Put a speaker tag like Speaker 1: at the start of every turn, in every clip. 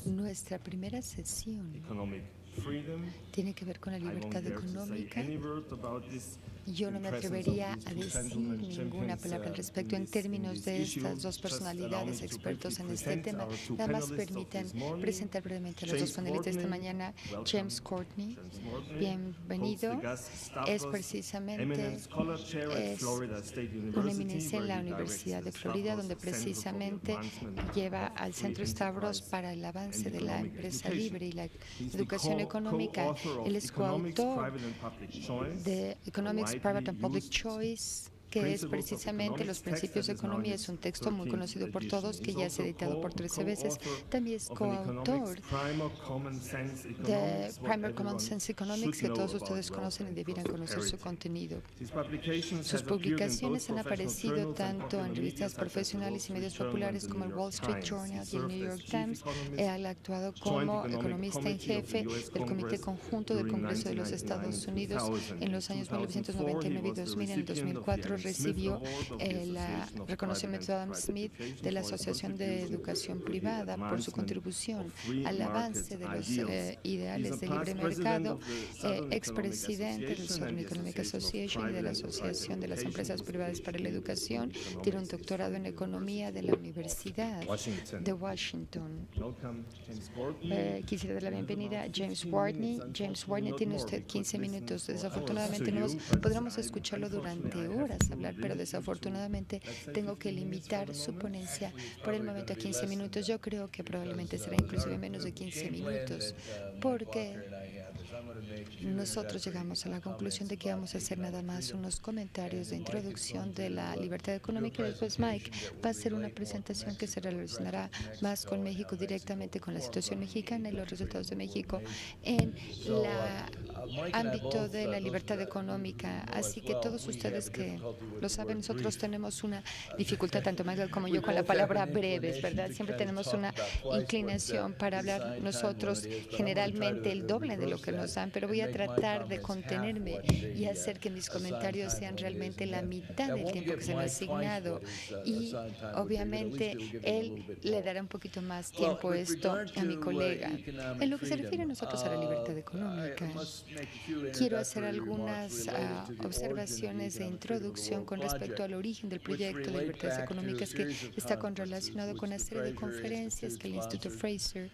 Speaker 1: Nuestra primera sesión tiene que ver con la libertad económica. Yo no me atrevería a decir ninguna palabra al respecto en términos de estas dos personalidades expertos en este tema. Nada más permitan presentar brevemente a los dos panelistas de esta mañana. James Courtney, bienvenido. Es precisamente una eminencia en la Universidad de Florida, donde precisamente lleva al Centro Stavros para el avance de la empresa libre y la educación económica. Él es coautor de Economics Private and Public Choice, que es precisamente los principios de economía. Es un texto muy conocido por todos, que ya se ha editado por 13 veces. También es coautor de Primer Common Sense Economics, que todos ustedes conocen y debieran conocer su contenido. Sus publicaciones han aparecido tanto en revistas profesionales y medios populares como el Wall Street Journal y el New York Times. Él ha actuado como economista en jefe del Comité Conjunto del Congreso de los Estados Unidos en los años 1999 y 2000. En el 2004 recibió el reconocimiento de Adam Smith de la Asociación de Educación Privada por su contribución al avance de los ideales de libre mercado, expresidente del Southern Economic Association y de la Asociación de las Empresas Privadas para la Educación. Tiene un doctorado en Economía de la Universidad de Washington. Quisiera dar la bienvenida a James Courtney. James Courtney, tiene usted 15 minutos. Desafortunadamente no podremos escucharlo durante horas hablar, pero desafortunadamente tengo que limitar su ponencia por el momento a 15 minutos. Yo creo que probablemente será inclusive menos de 15 minutos, porque nosotros llegamos a la conclusión de que vamos a hacer nada más unos comentarios de introducción de la libertad económica, y después Mike va a hacer una presentación que se relacionará más con México, directamente con la situación mexicana y los resultados de México en el ámbito de la libertad económica. Así que todos ustedes que lo saben, nosotros tenemos una dificultad, tanto Michael como yo, con la palabra breves, ¿verdad? Siempre tenemos una inclinación para hablar nosotros generalmente el doble de lo que nos dan, pero voy a tratar de contenerme y hacer que mis comentarios sean realmente la mitad del tiempo que se me ha asignado. Y obviamente él le dará un poquito más tiempo esto a mi colega. En lo que se refiere a nosotros a la libertad económica, quiero hacer algunas observaciones de introducción con respecto al origen del proyecto de libertades económicas, que está relacionado con una serie de conferencias que el Instituto Fraser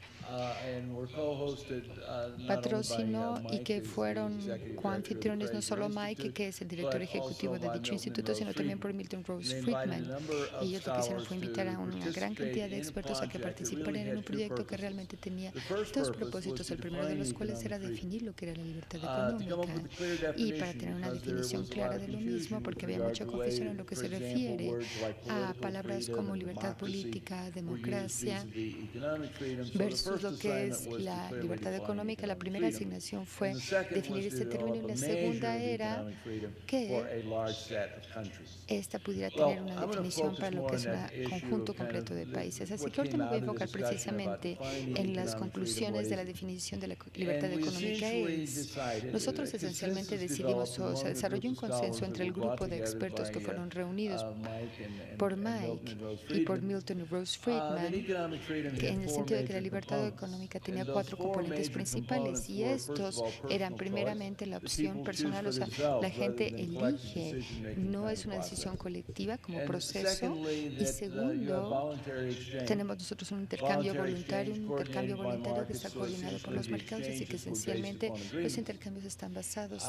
Speaker 1: patrocinó y que fueron coanfitriones no solo Mike, que es el director ejecutivo de dicho instituto, sino también por Milton Rose Friedman. Ellos lo que hicieron fue invitar a una gran cantidad de expertos a que participaran en un proyecto que realmente tenía dos propósitos, el primero de los cuales era definir lo que era la libertad económica, y para tener una definición clara de lo mismo, porque había mucha confusión en lo que se refiere a palabras como libertad política, democracia, versus lo que es la libertad económica. La primera asignación fue definir este término, y la segunda era que esta pudiera tener una definición para lo que es un conjunto completo de países. Así que ahorita me voy a enfocar precisamente en las conclusiones de la definición de la libertad económica. Nosotros esencialmente decidimos, o se desarrolló un consenso entre el grupo de expertos que fueron reunidos por Mike y por Milton y Rose Friedman, que en el sentido de que la libertad económica tenía 4 componentes principales, y estos eran primeramente la opción personal, o sea, la gente elige, no es una decisión colectiva como proceso. Y segundo, tenemos nosotros un intercambio voluntario que está coordinado por los mercados, así que esencialmente los intercambios están basados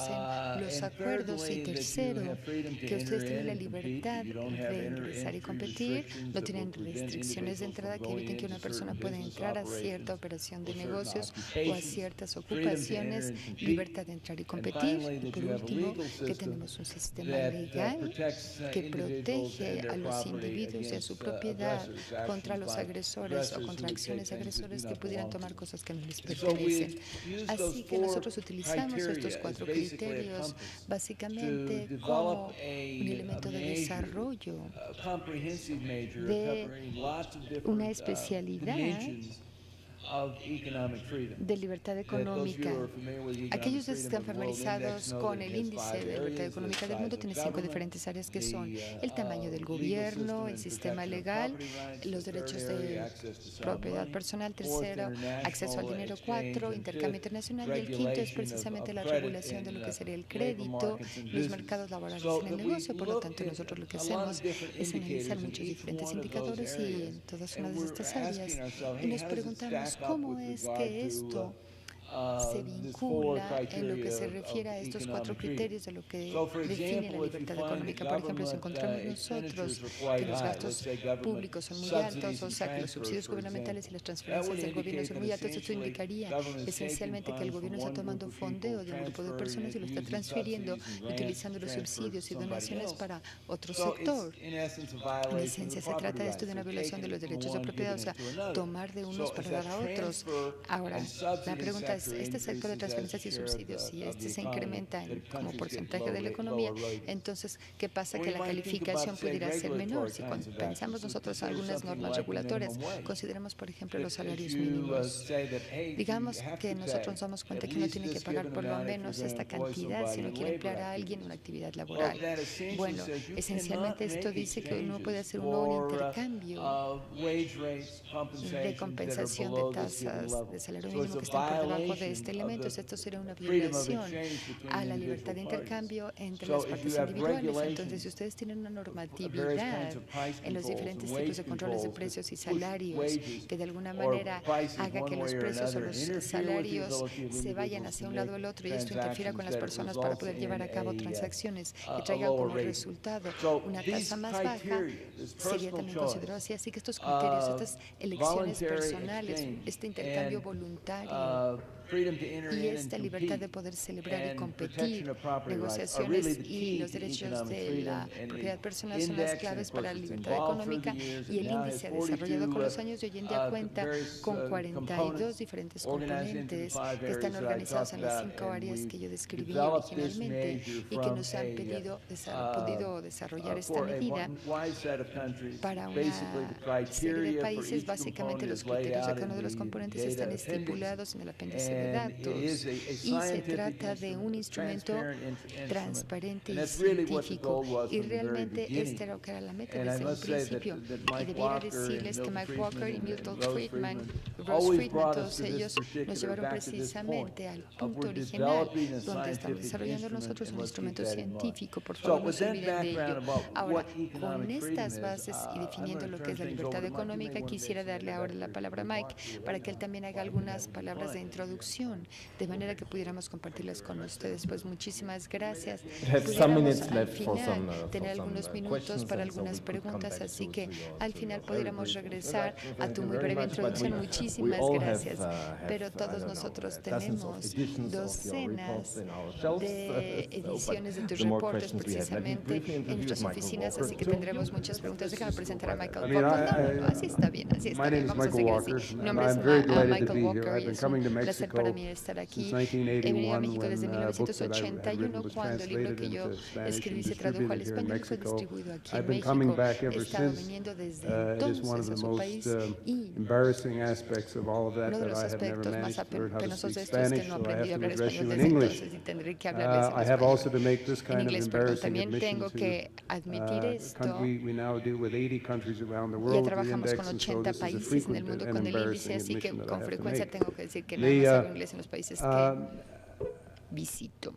Speaker 1: en los acuerdos. Y tercero, que ustedes tienen la libertad de ingresar y competir, no tienen restricciones de entrada que eviten que una persona pueda entrar a cierta operación de negocios o a ciertas ocupaciones, libertad de entrar y competir. Y por último, que tenemos un sistema legal que protege a los individuos y a su propiedad contra los agresores o contra acciones agresores que pudieran tomar cosas que no les pertenecen. Así que nosotros utilizamos estos 4 criterios básicamente como un elemento de desarrollo de una especialidad de libertad económica. Aquellos que están familiarizados con el índice de libertad económica del mundo tienen 5 diferentes áreas que son el tamaño del gobierno, el sistema legal, los derechos de propiedad personal, tercero, acceso al dinero, 4, intercambio internacional, y el quinto es precisamente la regulación de lo que sería el crédito, los mercados laborales en el negocio. Por lo tanto, nosotros lo que hacemos es analizar muchos diferentes indicadores y en todas una de estas áreas y nos preguntamos cómo es que esto se vincula en lo que se refiere a estos 4 criterios de lo que define la libertad económica. Por ejemplo, si encontramos nosotros que los gastos públicos son muy altos, o sea, que los subsidios gubernamentales y las transferencias del gobierno son muy altos, esto indicaría esencialmente que el gobierno está tomando fondeo de un grupo de personas y lo está transfiriendo, utilizando los subsidios y donaciones para otro sector. En esencia, se trata de esto de una violación de los derechos de propiedad, o sea, tomar de unos para dar a otros. Ahora, la pregunta es, este sector de transferencias y subsidios, si este se incrementa como porcentaje de la economía, entonces, ¿qué pasa? Que la calificación pudiera ser menor. Si pensamos nosotros en algunas normas regulatorias, consideramos, por ejemplo, los salarios mínimos. Digamos que nosotros nos damos cuenta que no tiene que pagar por lo menos esta cantidad si no quiere emplear a alguien en una actividad laboral. Bueno, esencialmente esto dice que uno puede hacer un nuevo intercambio de compensación de tasas de salario mínimo que están por debajo de este elemento. Esto sería una violación a la libertad de intercambio entre las partes individuales. Entonces, si ustedes tienen una normatividad en los diferentes tipos de controles de precios y salarios que de alguna manera haga que los precios o los salarios se vayan hacia un lado o el otro y esto interfiera con las personas para poder llevar a cabo transacciones que traigan como resultado una tasa más baja, sería también considerado así. Así que estos criterios, estas elecciones personales, este intercambio voluntario y esta libertad de poder celebrar y competir, negociaciones y los derechos de la propiedad personal son las claves para la libertad económica, y el índice ha desarrollado con los años y hoy en día cuenta con 42 diferentes componentes que están organizados en las 5 áreas que yo describí originalmente y que nos han podido desarrollar esta medida para una serie de países. Básicamente los criterios de cada uno de los componentes están estipulados en el apéndice de datos y se trata de un instrumento transparente y científico, y realmente esta era lo que era la meta desde un principio. Y debiera decirles que Mike Walker y Milton Friedman, Rose Friedman, todos ellos nos llevaron precisamente al punto original donde estamos desarrollando nosotros un instrumento científico. Por favor, no se olviden de ello. Ahora, con estas bases y definiendo lo que es la libertad económica, quisiera darle ahora la palabra a Mike para que él también haga algunas palabras de introducción, de manera que pudiéramos compartirlas con ustedes. Pues muchísimas gracias. Pudiéramos al final tener algunos minutos para algunas preguntas, así que al final pudiéramos regresar a tu muy breve introducción. Muchísimas gracias. Pero todos nosotros tenemos docenas de ediciones de tus reportes precisamente en nuestras oficinas, así que tendremos muchas preguntas. Déjame presentar a Michael Walker. No, así está bien, así está bien. Vamos a seguir así. Mi nombre es Michael Walker y es un placer para mí estar aquí. He venido a México desde 1981, cuando el libro que yo escribí se tradujo al español y fue distribuido aquí en México. He estado viniendo desde entonces a su país y uno de los aspectos más penosos de esto es que no aprendí a hablar español desde entonces y tendré que hablarles en inglés, perdón. También tengo que admitir esto. Ya trabajamos con 80 países en el mundo con el índice, así que con frecuencia tengo que decir que no hablo inglés en los países que visito.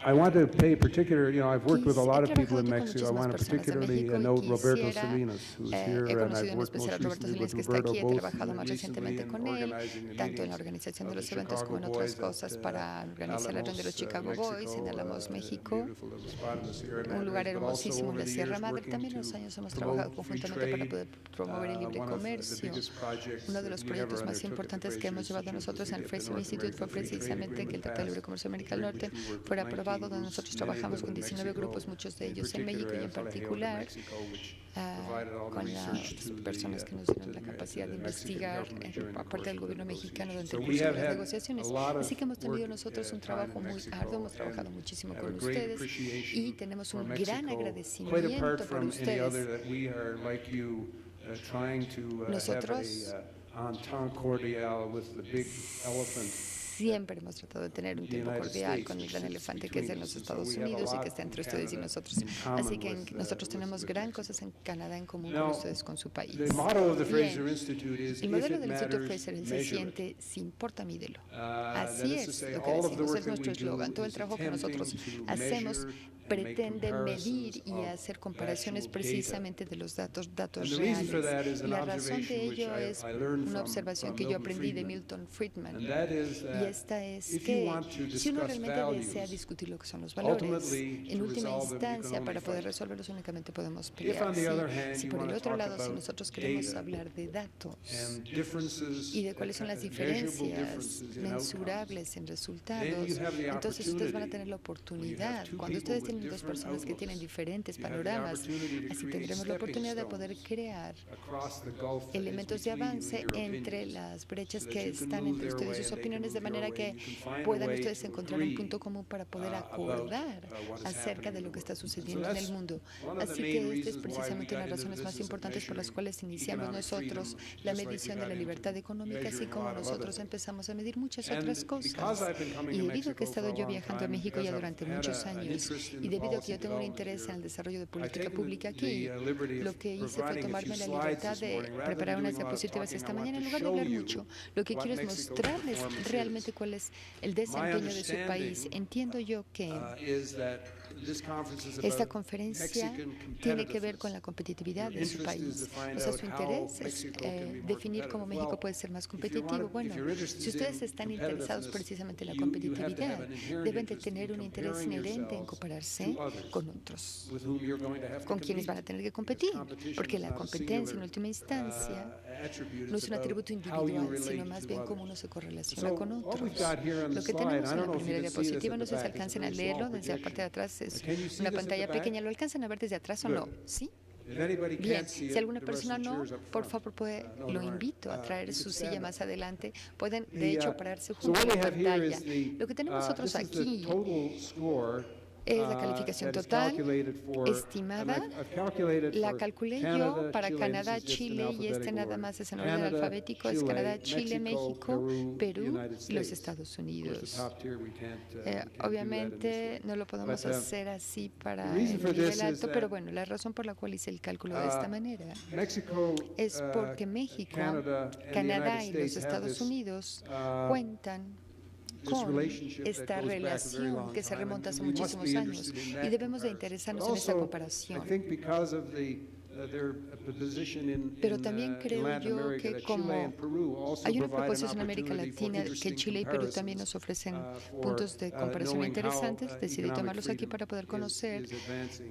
Speaker 2: I want to pay particular, I've worked with a lot of people in Mexico. I want to particularly note Roberto Salinas, who's here, and I've worked most recently with Roberto, both recently in
Speaker 1: tanto en la organización de los eventos como en otras cosas para organizar la reunión de los Chicago Boys en Álamos, México, un lugar hermosísimo en la Sierra Madre. También en los años hemos trabajado conjuntamente para poder promover el libre comercio. Uno de los proyectos más importantes que hemos llevado nosotros en el Fraser Institute fue precisamente que el Tratado de Libre Comercio de América del Norte fuera aprobado, donde nosotros trabajamos con 19 grupos, muchos de ellos en México y en particular con las personas que nos dieron la capacidad de investigar, aparte del gobierno mexicano, durante el curso de las negociaciones. Así que hemos tenido nosotros un trabajo muy arduo, hemos trabajado muchísimo con ustedes y tenemos un gran agradecimiento por ustedes. Nosotros Siempre hemos tratado de tener un tiempo cordial con el gran elefante que es en los Estados Unidos y que está entre ustedes y nosotros. Así que nosotros tenemos gran cosas en Canadá en común con ustedes, con su país. Bien, el modelo del Instituto Fraser es se siente, si importa, mídelo. Así es lo que decimos, es nuestro eslogan. Todo el trabajo que nosotros hacemos pretende medir y hacer comparaciones precisamente de los datos reales. Y la razón de ello es una observación que yo aprendí de Milton Friedman, y esta es que si uno realmente desea discutir lo que son los valores, en última instancia, para poder resolverlos únicamente podemos pelear. Si por el otro lado, si nosotros queremos hablar de datos y de cuáles son las diferencias mensurables en resultados, entonces ustedes van a tener la oportunidad, cuando ustedes tienen dos personas que tienen diferentes panoramas, así tendremos la oportunidad de poder crear elementos de avance entre las brechas que están entre ustedes y sus opiniones, de manera que puedan ustedes encontrar un punto común para poder acordar acerca de lo que está sucediendo en el mundo. Así que esta es precisamente una de las razones más importantes por las cuales iniciamos nosotros la medición de la libertad económica, así como nosotros empezamos a medir muchas otras cosas. Y debido a que he estado yo viajando a México ya durante muchos años, y debido a que yo tengo un interés en el desarrollo de política pública aquí, lo que hice fue tomarme la libertad de preparar unas diapositivas esta mañana. En lugar de hablar mucho, lo que quiero es mostrarles realmente cuál es el desempeño de su país. Entiendo yo que esta conferencia tiene que ver con la competitividad de su país. O sea, su interés es definir cómo México puede ser más competitivo. Bueno, si ustedes están interesados precisamente en la competitividad, deben de tener un interés inherente en compararse con otros, con quienes van a tener que competir, porque la competencia en última instancia no es un atributo individual, sino más bien cómo uno se correlaciona con otros. Lo que tenemos en la primera diapositiva, no sé si alcancen a leerlo, desde la parte de atrás es una pantalla pequeña. ¿Lo alcanzan a ver desde atrás o no? ¿Sí? Bien, si alguna persona no, por favor, lo invito a traer su silla más adelante. Pueden, de hecho, pararse junto a la pantalla. Lo que tenemos nosotros aquí es la calificación total estimada. La calculé yo para Canadá, Chile, y nada más es en orden alfabético, es Canadá, Chile, México, Perú y los Estados Unidos. Obviamente no lo podemos hacer así para el nivel alto, pero bueno, la razón por la cual hice el cálculo de esta manera es porque México, Canadá y los Estados Unidos cuentan con esta relación que se remonta hace muchísimos años, y debemos de interesarnos en esta comparación. Pero también creo yo que como hay una proposición en América Latina que Chile y Perú también nos ofrecen puntos de comparación interesantes, decidí tomarlos aquí para poder conocer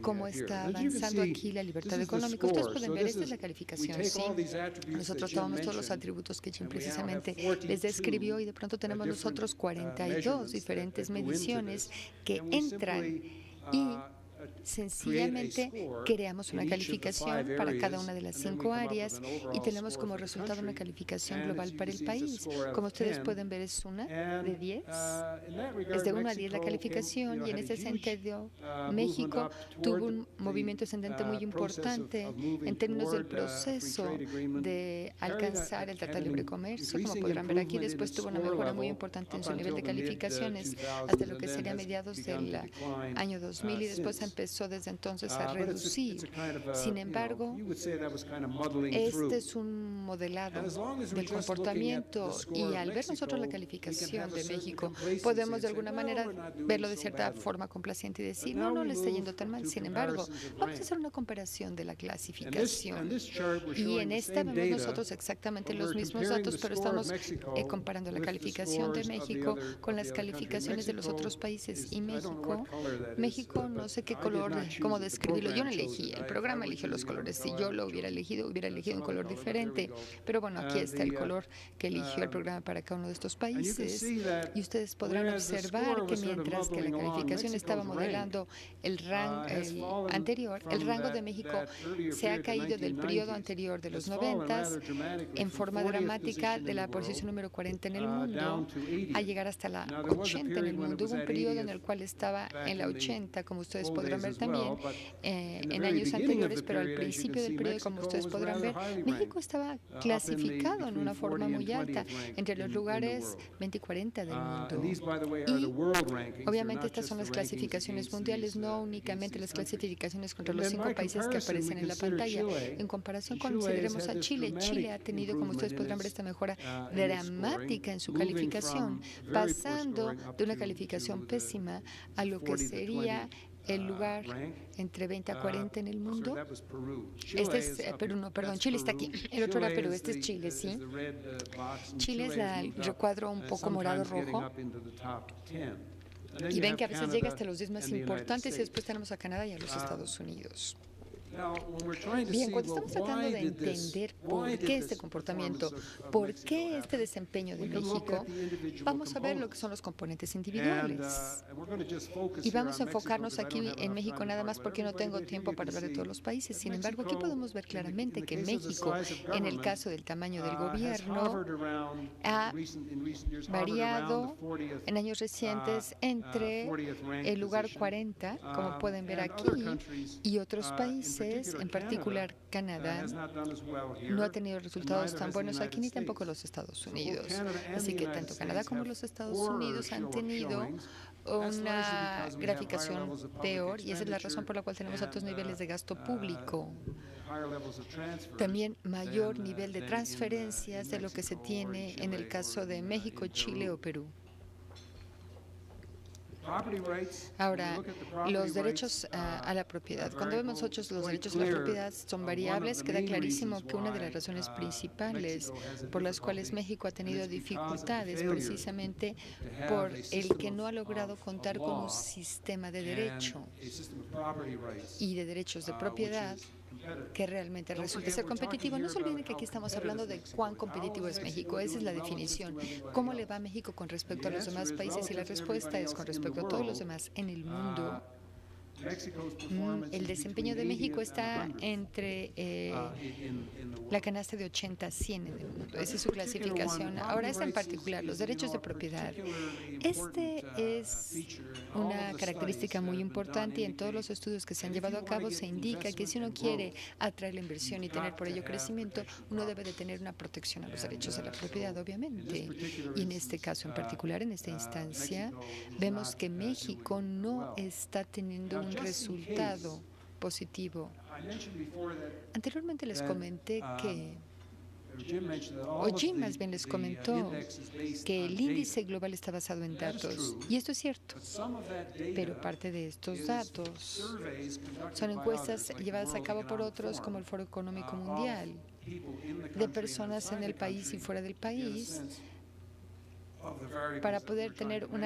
Speaker 1: cómo está avanzando aquí la libertad económica. Ustedes pueden ver, esta es la calificación, ¿sí? Nosotros tomamos todos los atributos que Jim precisamente les describió, y de pronto tenemos nosotros 42 diferentes mediciones que entran y sencillamente creamos una calificación para cada una de las 5 áreas y tenemos como resultado una calificación global para el país. Como ustedes pueden ver, es una de 10. Es de 1 a 10 la calificación, y en ese sentido México tuvo un movimiento ascendente muy importante en términos del proceso de alcanzar el Tratado de Libre Comercio. Como podrán ver aquí, después tuvo una mejora muy importante en su nivel de calificaciones hasta lo que sería mediados del año 2000, y después empezó desde entonces a reducir. Sin embargo, este es un modelado del comportamiento, y al ver nosotros la calificación de México, podemos de alguna manera verlo de cierta forma complaciente y decir, no le está yendo tan mal. Sin embargo, vamos a hacer una comparación de la clasificación, y en esta vemos nosotros exactamente los mismos datos, pero estamos comparando la calificación de México con las calificaciones de los otros países. Y México, no sé qué color, cómo describirlo. Yo no elegí, el programa eligió los colores. Si yo lo hubiera elegido un color diferente. Pero bueno, aquí está el color que eligió el programa para cada uno de estos países. Y ustedes podrán observar que mientras que la calificación estaba modelando el rango anterior, el rango de México se ha caído del periodo anterior de los 90 en forma dramática, de la posición número 40 en el mundo a llegar hasta la 80 en el mundo. Hubo un periodo en el cual estaba en la 80, como ustedes podrán podrán ver también en años anteriores, pero al principio del periodo, como ustedes podrán ver, México estaba clasificado en una forma muy alta, entre los lugares 20 y 40 del mundo. Y obviamente estas son las clasificaciones mundiales, no únicamente las clasificaciones contra los 5 países que aparecen en la pantalla. En comparación, consideremos a Chile. Chile ha tenido, como ustedes podrán ver, esta mejora dramática en su calificación, pasando de una calificación pésima a lo que sería el lugar entre 20 a 40 en el mundo. Este es Perú, no, perdón, Chile está aquí. El otro era Perú, este es Chile, ¿sí? Chile es el recuadro un poco morado-rojo. Y ven que a veces llega hasta los 10 más importantes y después tenemos a Canadá y a los Estados Unidos. Bien, cuando estamos tratando de entender por qué este comportamiento, por qué este desempeño de México, vamos a ver lo que son los componentes individuales. Y vamos a enfocarnos aquí en México nada más porque no tengo tiempo para hablar de todos los países. Sin embargo, aquí podemos ver claramente que México, en el caso del tamaño del gobierno, ha variado en años recientes entre el lugar 40, como pueden ver aquí, y otros países. En particular, Canadá no ha tenido resultados tan buenos aquí, ni tampoco los Estados Unidos. Así que tanto Canadá como los Estados Unidos han tenido una graficación peor, y esa es la razón por la cual tenemos altos niveles de gasto público. También mayor nivel de transferencias de lo que se tiene en el caso de México, Chile o Perú. Ahora, los derechos a la propiedad. Cuando vemos nosotros los derechos a la propiedad son variables, queda clarísimo que una de las razones principales por las cuales México ha tenido dificultades precisamente por el que no ha logrado contar con un sistema de derecho y de derechos de propiedad que realmente resulte ser competitivo. No se olviden que aquí estamos hablando de cuán competitivo es México. Esa es la definición. ¿Cómo le va a México con respecto a los demás países? Y la respuesta es con respecto a todos los demás en el mundo. El desempeño de México está entre la canasta de 80 a 100 en el mundo. Esa es su clasificación. Ahora, esta en particular, los derechos de propiedad. Este es una característica muy importante y en todos los estudios que se han llevado a cabo se indica que si uno quiere atraer la inversión y tener por ello crecimiento, uno debe de tener una protección a los derechos de la propiedad, obviamente. Y en este caso en particular, en esta instancia, vemos que México no está teniendo un resultado positivo. Anteriormente les comenté que, o Jim más bien les comentó, que el índice global está basado en datos, y esto es cierto, pero parte de estos datos son encuestas llevadas a cabo por otros como el Foro Económico Mundial, de personas en el país y fuera del país, para poder tener un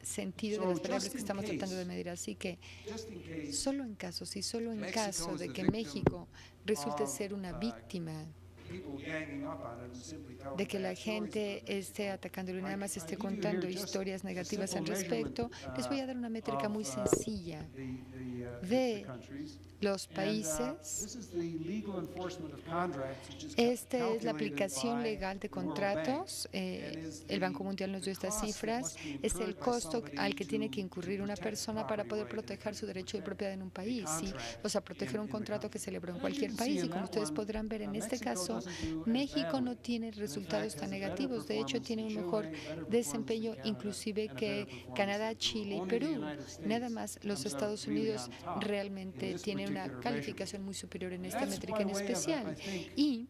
Speaker 1: sentido de las variables que estamos tratando de medir. Así que solo en caso de que México resulte ser una víctima de que la gente esté atacándolo y nada más esté contando historias negativas al respecto, les voy a dar una métrica muy sencilla de los países. Esta es la aplicación legal de contratos. El Banco Mundial nos dio estas cifras. Es el costo al que tiene que incurrir una persona para poder proteger su derecho de propiedad en un país, ¿sí? O sea, proteger un contrato que celebró en cualquier país. Y como ustedes podrán ver en este caso, México no tiene resultados tan negativos. De hecho, tiene un mejor desempeño inclusive que Canadá, Chile y Perú. Nada más los Estados Unidos realmente tienen una calificación muy superior en esta métrica en especial. Y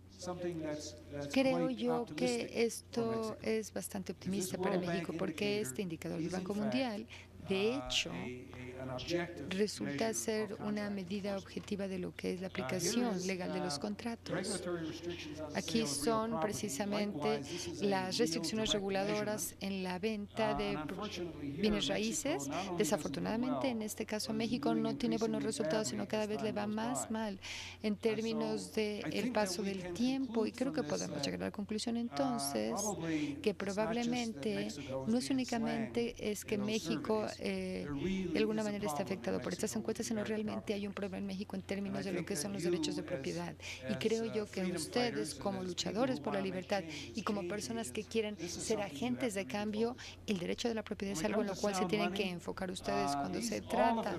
Speaker 1: creo yo que esto es bastante optimista para México, porque este indicador del Banco Mundial, de hecho, resulta ser una medida objetiva de lo que es la aplicación legal de los contratos. Aquí son precisamente las restricciones reguladoras en la venta de bienes raíces. Desafortunadamente, en este caso, México no tiene buenos resultados, sino cada vez le va más mal en términos del paso del tiempo. tiempo, y creo que podemos llegar a la conclusión entonces que probablemente no es únicamente es que México de alguna manera está afectado por estas encuestas, sino realmente hay un problema en México en términos de lo que son los derechos de propiedad. Y creo yo que ustedes, como luchadores por la libertad y como personas que quieren ser agentes de cambio, el derecho de la propiedad es algo en lo cual se tienen que enfocar ustedes cuando se trata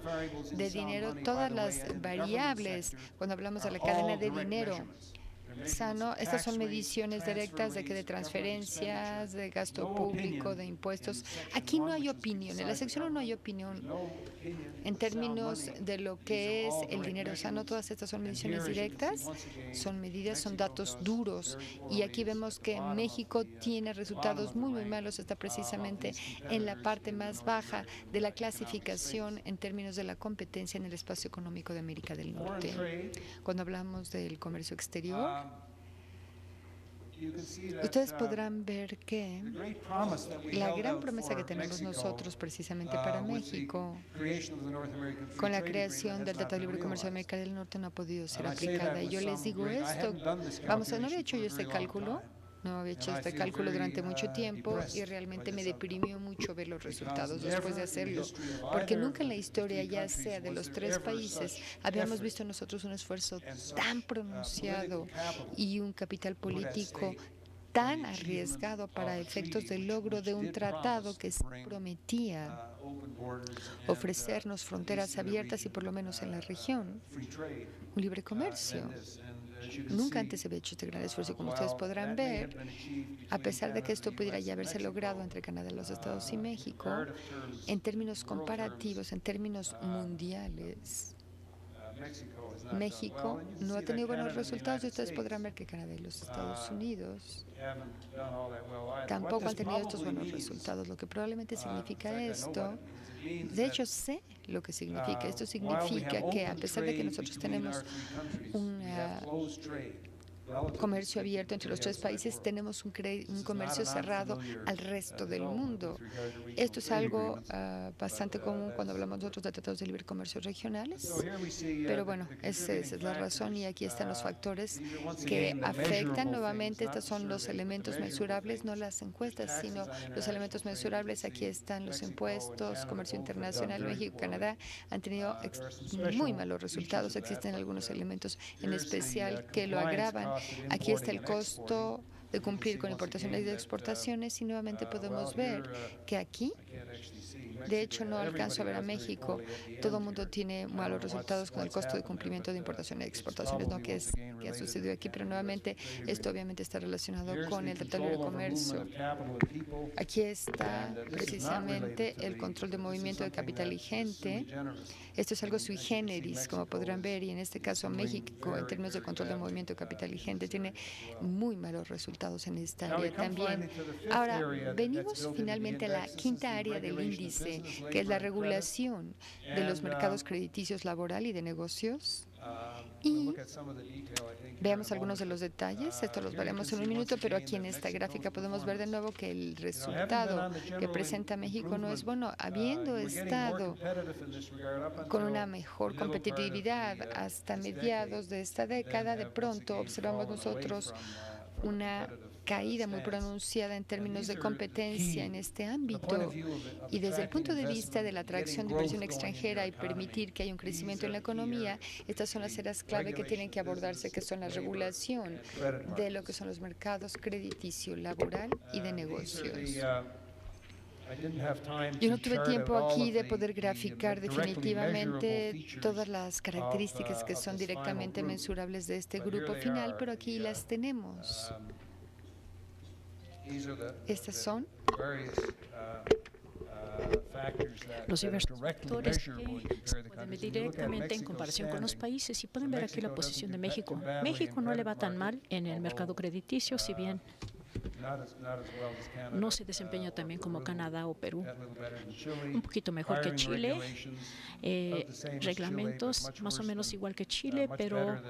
Speaker 1: de dinero, todas las variables, cuando hablamos de la cadena de dinero sano. Estas son mediciones directas de transferencias, de gasto público, de impuestos. Aquí no hay opinión. En la sección 1 no hay opinión en términos de lo que es el dinero sano. Todas estas son mediciones directas, son medidas, son datos duros. Y aquí vemos que México tiene resultados muy, muy malos. Está precisamente en la parte más baja de la clasificación en términos de la competencia en el espacio económico de América del Norte. Cuando hablamos del comercio exterior, ustedes podrán ver que la gran promesa que tenemos nosotros precisamente para México con la creación del Tratado de Libre Comercio de América del Norte no ha podido ser aplicada. Y yo les digo esto, no había hecho yo este cálculo. No había hecho este cálculo durante mucho tiempo y realmente me deprimió mucho ver los resultados después de hacerlo, porque nunca en la historia, ya sea de los 3 países, habíamos visto nosotros un esfuerzo tan pronunciado y un capital político tan arriesgado para efectos del logro de un tratado que prometía ofrecernos fronteras abiertas y por lo menos en la región, un libre comercio. Nunca antes se había hecho este gran esfuerzo, como ustedes podrán ver, a pesar de que esto pudiera ya haberse logrado entre Canadá, los Estados y México, en términos comparativos, en términos mundiales. México no ha tenido buenos resultados y ustedes podrán ver que Canadá y los Estados Unidos tampoco han tenido estos buenos resultados, lo que probablemente significa esto. De hecho, sé lo que significa. Esto significa que a pesar de que nosotros tenemos un comercio abierto entre los 3 países, tenemos un comercio cerrado al resto del mundo. Esto es algo bastante común cuando hablamos nosotros de tratados de libre comercio regionales, pero bueno, esa es la razón y aquí están los factores que afectan nuevamente. Estos son los elementos mensurables, no las encuestas, sino los elementos mensurables. Aquí están los impuestos, comercio internacional. México y Canadá han tenido muy malos resultados. Existen algunos elementos en especial que lo agravan. Aquí está el costo de cumplir con importaciones y exportaciones y nuevamente podemos ver que aquí, de hecho, no alcanzo a ver a México. Todo el mundo tiene malos resultados con el costo de cumplimiento de importaciones y exportaciones, no que ha sucedido aquí, pero nuevamente esto obviamente está relacionado con el Tratado de Libre Comercio. Aquí está precisamente el control de movimiento de capital y gente. Esto es algo sui generis, como podrán ver, y en este caso México, en términos de control de movimiento de capital y gente, tiene muy malos resultados en esta área también. Ahora, venimos finalmente a la quinta área del índice, que es la regulación de los mercados crediticios laboral y de negocios. Y veamos algunos de los detalles. Esto los veremos en un minuto, pero aquí en esta gráfica podemos ver de nuevo que el resultado que presenta México no es bueno. Habiendo estado con una mejor competitividad hasta mediados de esta década, de pronto observamos nosotros una caída muy pronunciada en términos de competencia en este ámbito. Y desde el punto de vista de la atracción de inversión extranjera y permitir que haya un crecimiento en la economía, estas son las áreas clave que tienen que abordarse, que son la regulación de lo que son los mercados crediticio, laboral y de negocios. Yo no tuve tiempo aquí de poder graficar definitivamente todas las características que son directamente mensurables de este grupo final, pero aquí las tenemos. Estas son
Speaker 3: los diversos factores que se pueden medir directamente en comparación con los países y pueden ver aquí la posición de México. México no le va tan mal en el mercado crediticio, si bien no se desempeña tan bien como Canadá o Perú. Un poquito mejor que Chile, reglamentos más o menos igual que Chile, pero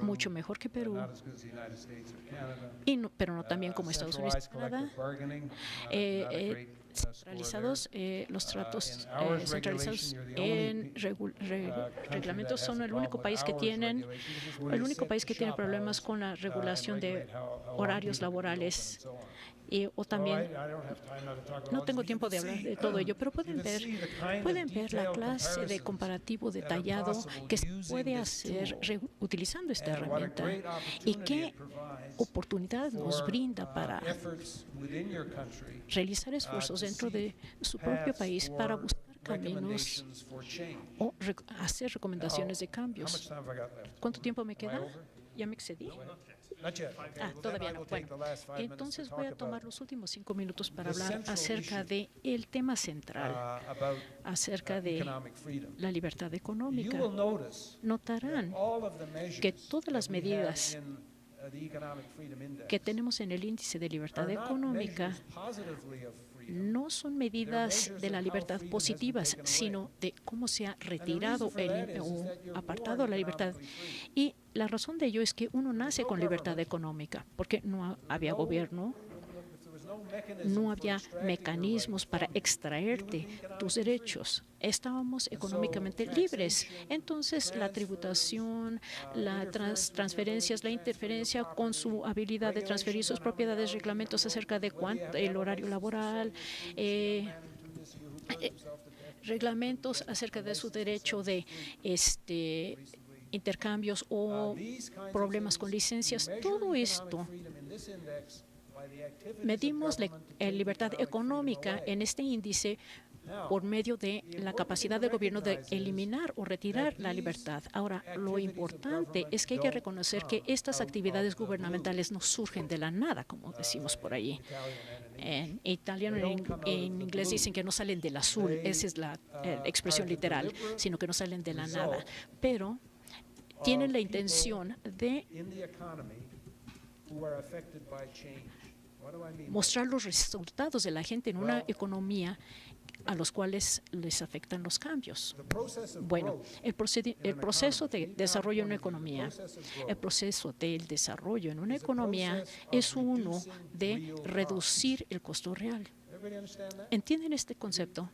Speaker 3: mucho mejor que Perú, pero no también como Estados Unidos y Canadá. Centralizados, los tratos centralizados en reglamentos son el único país que tiene problemas con la regulación de horarios laborales. O también, no tengo tiempo de hablar de todo ello, pero pueden ver la clase de comparativo detallado que se puede hacer utilizando esta herramienta y qué oportunidad nos brinda para realizar esfuerzos dentro de su propio país para buscar caminos o hacer recomendaciones de cambios. ¿Cuánto tiempo me queda? ¿Ya me excedí? Todavía no. Bueno, entonces voy a tomar los últimos 5 minutos para hablar acerca del tema central, acerca de la libertad económica. Notarán que todas las medidas que tenemos en el índice de libertad económica no son medidas de la libertad positivas, sino de cómo se ha retirado o apartado la libertad. Y la razón de ello es que uno nace con libertad económica, porque no había gobierno, no había mecanismos para extraerte tus derechos. Estábamos económicamente libres. Entonces, la tributación, las transferencias, la interferencia con su habilidad de transferir sus propiedades, reglamentos acerca de el horario laboral, reglamentos acerca de su derecho de intercambios o problemas con licencias, todo esto. Medimos la libertad económica en este índice por medio de la capacidad del gobierno de eliminar o retirar la libertad. Ahora, lo importante es que hay que reconocer que estas actividades gubernamentales no surgen de la nada, como decimos por allí. En italiano y en inglés dicen que no salen del azul, esa es la expresión literal, sino que no salen de la nada. Pero tienen la intención de mostrar los resultados de la gente en una economía a los cuales les afectan los cambios. Bueno, el proceso de desarrollo en una economía, el proceso del desarrollo en una economía es uno de reducir el costo real. ¿Entienden este concepto?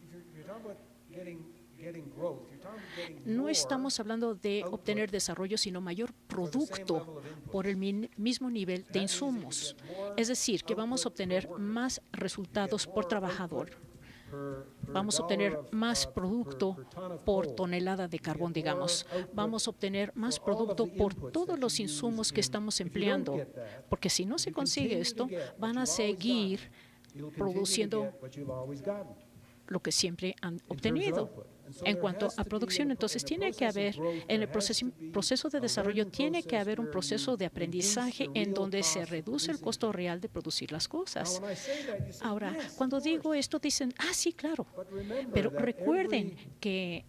Speaker 3: No estamos hablando de obtener desarrollo, sino mayor producto por el mismo nivel de insumos. Es decir, que vamos a obtener más resultados por trabajador. Vamos a obtener más producto por tonelada de carbón, digamos. Vamos a obtener más producto por todos los insumos que estamos empleando. Porque si no se consigue esto, van a seguir produciendo lo que siempre han obtenido. En cuanto a producción, entonces tiene que haber, en el proceso de desarrollo, tiene que haber un proceso de aprendizaje en donde se reduce el costo real de producir las cosas. Ahora, cuando digo esto, dicen, sí, claro, pero recuerden que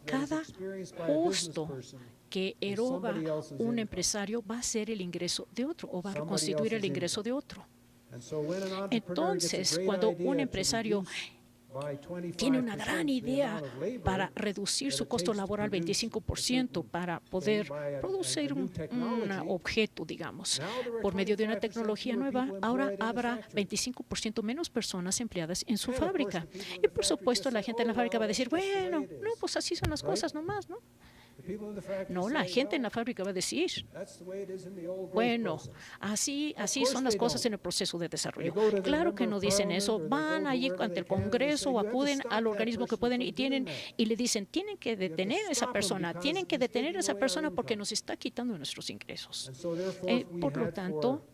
Speaker 3: cada costo que eroga un empresario va a ser el ingreso de otro o va a constituir el ingreso de otro. Entonces, cuando un empresario tiene una gran idea para reducir su costo laboral 25% para poder producir un objeto, digamos, por medio de una tecnología nueva, ahora habrá 25% menos personas empleadas en su fábrica. Y por supuesto la gente en la fábrica va a decir, bueno, no, pues así son las cosas nomás, ¿no? No, la gente en la fábrica va a decir, bueno, así son las cosas en el proceso de desarrollo. Claro que no dicen eso, van allí ante el Congreso o acuden al organismo que pueden y le dicen, tienen que detener a esa persona, porque nos está quitando nuestros ingresos. Por lo tanto,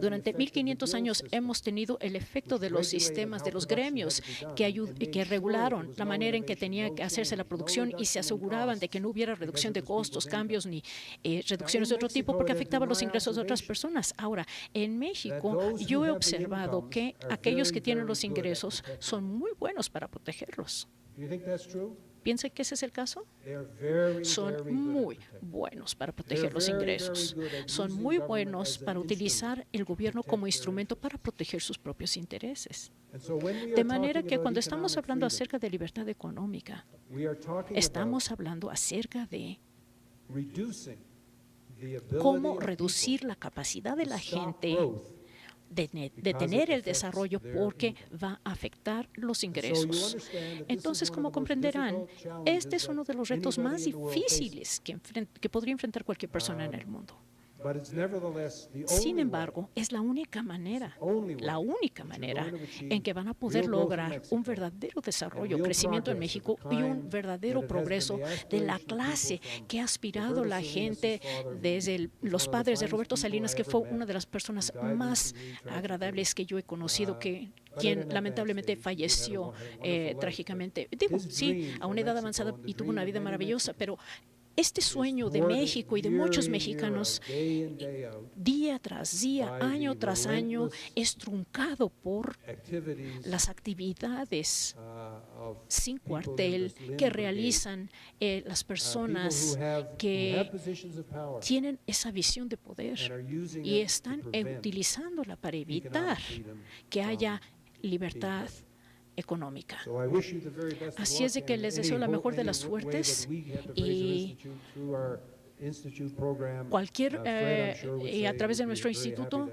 Speaker 3: durante 1500 años hemos tenido el efecto de los sistemas, de los gremios que regularon la manera en que tenía que hacerse la producción y se aseguraban de que no hubiera reducción de costos, cambios ni reducciones de otro tipo porque afectaban los ingresos de otras personas. Ahora, en México yo he observado que aquellos que tienen los ingresos son muy buenos para protegerlos. ¿Piensan que ese es el caso? Son muy buenos para proteger los ingresos. Son muy buenos para utilizar el gobierno como instrumento para proteger sus propios intereses. De manera que cuando estamos hablando acerca de libertad económica, estamos hablando acerca de cómo reducir la capacidad de la gente de tener el desarrollo porque va a afectar los ingresos. Entonces, como comprenderán, este es uno de los retos más difíciles que podría enfrentar cualquier persona en el mundo. Sin embargo, es la única manera en que van a poder lograr un verdadero desarrollo, crecimiento en México y un verdadero progreso de la clase que ha aspirado la gente desde los padres de Roberto Salinas, que fue una de las personas más agradables que yo he conocido, quien lamentablemente falleció trágicamente. Digo, sí, a una edad avanzada y tuvo una vida maravillosa, pero este sueño de México y de muchos mexicanos, día tras día, año tras año, es truncado por las actividades sin cuartel que realizan las personas que tienen esa visión de poder y están utilizándola para evitar que haya libertad económica. Así es de que les deseo la mejor de las suertes y y a través de nuestro instituto,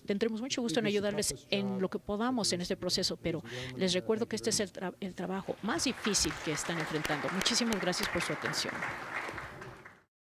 Speaker 3: tendremos mucho gusto en ayudarles en lo que podamos en este proceso, pero les recuerdo que este es el trabajo más difícil que están enfrentando. Muchísimas gracias por su atención.